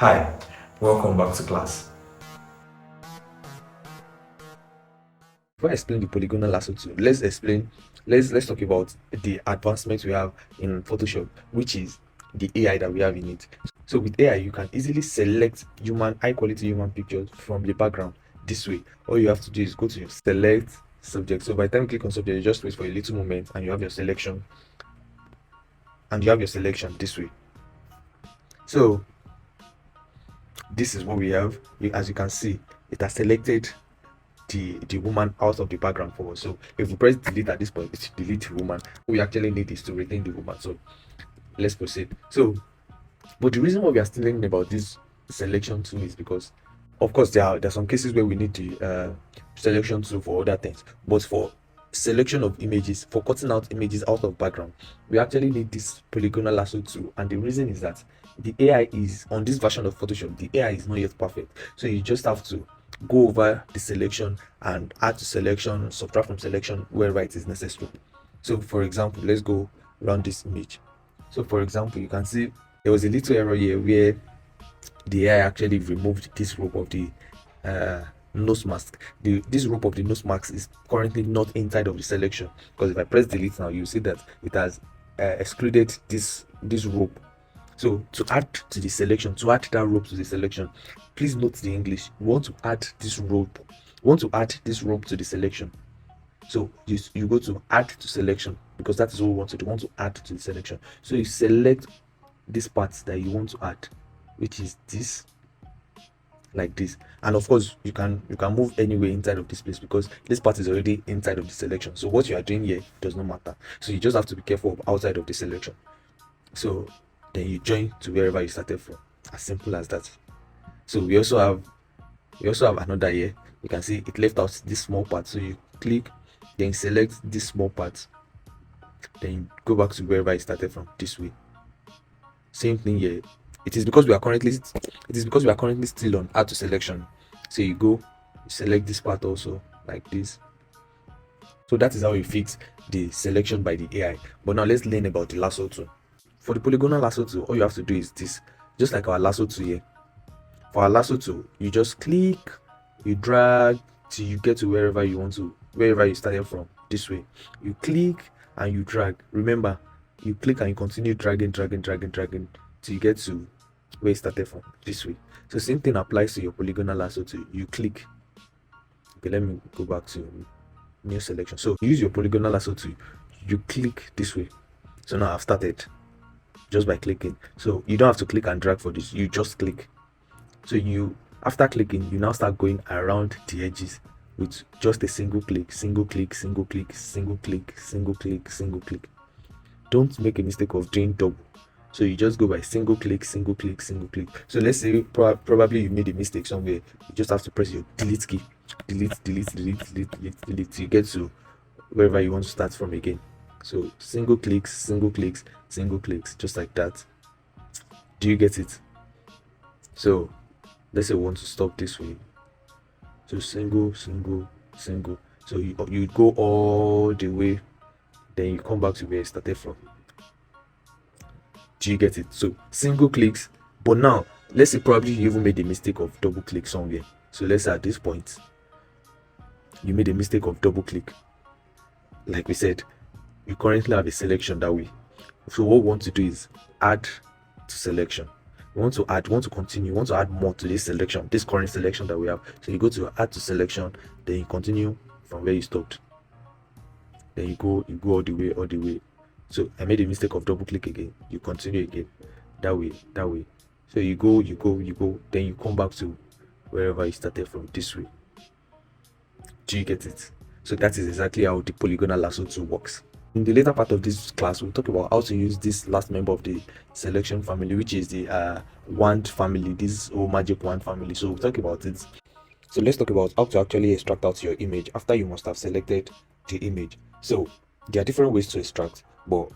Hi, welcome back to class. Before I explain the polygonal lasso tool, let's talk about the advancements we have in Photoshop, which is the AI that we have in it. So with AI, you can easily select high quality human pictures from the background this way. All you have to do is go to your select subject. So by the time you click on subject, you just wait for a little moment and you have your selection. And you have your selection this way. So this is what we have. As you can see, it has selected the woman out of the background for us. So if we press delete at this point, it delete the woman. We actually need is to retain the woman. So let's proceed. So, but the reason why we are still learning about this selection tool is because, of course, there are some cases where we need the selection tool for other things, but for selection of images, for cutting out images out of background, we actually need this polygonal lasso tool. And the reason is that the AI is on this version of Photoshop, the AI is not yet perfect. So you just have to go over the selection and add to selection, subtract from selection wherever it is necessary. So for example, let's go around this image. So for example, you can see there was a little error here where the AI actually removed this rope of the nose mask. This rope of the nose mask is currently not inside of the selection, because if I press delete now, you see that it has excluded this rope. So to add to the selection, to add that rope to the selection, please note the English. We want to add this rope. We want to add this rope to the selection. So you go to add to selection, because that is what we want to do. We want to add to the selection. So you select this part that you want to add, which is this, like this. And of course, you can move anywhere inside of this place, because this part is already inside of the selection. So what you are doing here does not matter. So you just have to be careful of outside of the selection. So then you join to wherever you started from. As simple as that. So we also have another here. You can see it left out this small part. So you click, then select this small part, then you go back to wherever you started from this way. Same thing here. It is because we are currently still on add to selection. So you go, you select this part also, like this. So that is how you fix the selection by the AI. But now let's learn about the lasso tool. For the polygonal lasso tool, all you have to do is this, just like our lasso tool here. For our lasso tool, you just click, you drag till you get to wherever you started from, this way. You click and you drag. Remember, you click and you continue dragging till you get to where you started from, this way. So same thing applies to your polygonal lasso tool. You click. Okay, let me go back to new selection. So use your polygonal lasso tool, you click this way. So now I've started just by clicking. So you don't have to click and drag for this, you just click. So after clicking, you now start going around the edges with just a single click. Don't make a mistake of doing double. So you just go by single click. So let's say probably you made a mistake somewhere. You just have to press your delete key. Delete. You get to wherever you want to start from again. So single clicks, just like that. Do you get it? So let's say we want to stop this way. So single. So you go all the way, then you come back to where you started from. Do you get it? So single clicks, but now let's say probably you even made the mistake of double click somewhere. So let's say at this point you made a mistake of double click. Like we said, you currently have a selection that way. So what we want to do is add to selection. We want to continue, we want to add more to this selection, this current selection that we have. So you go to add to selection, then you continue from where you stopped. Then you go all the way. So I made a mistake of double click again. You continue again. That way. So you go, then you come back to wherever you started from, this way. Do you get it? So that is exactly how the polygonal lasso tool works. In the later part of this class, we'll talk about how to use this last member of the selection family, which is the wand family, this whole magic wand family. So we'll talk about it. So let's talk about how to actually extract out your image after you must have selected the image. So there are different ways to extract, but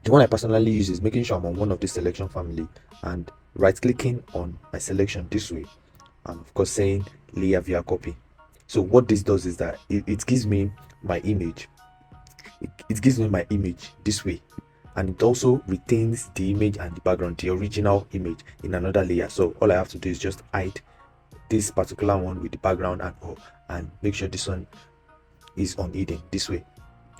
the one I personally use is making sure I'm on one of the selection family and right clicking on my selection this way, and of course saying layer via copy. So what this does is that it gives me my image. It gives me my image this way. and it also retains the image and the background, the original image, in another layer. So all I have to do is just hide this particular one with the background and all, and make sure this one is unhidden this way.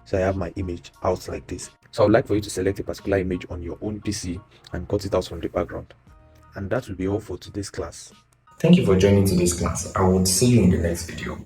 So I have my image out like this. So I would like for you to select a particular image on your own PC and cut it out from the background. And that will be all for today's class. Thank you for joining today's class. I will see you in the next video.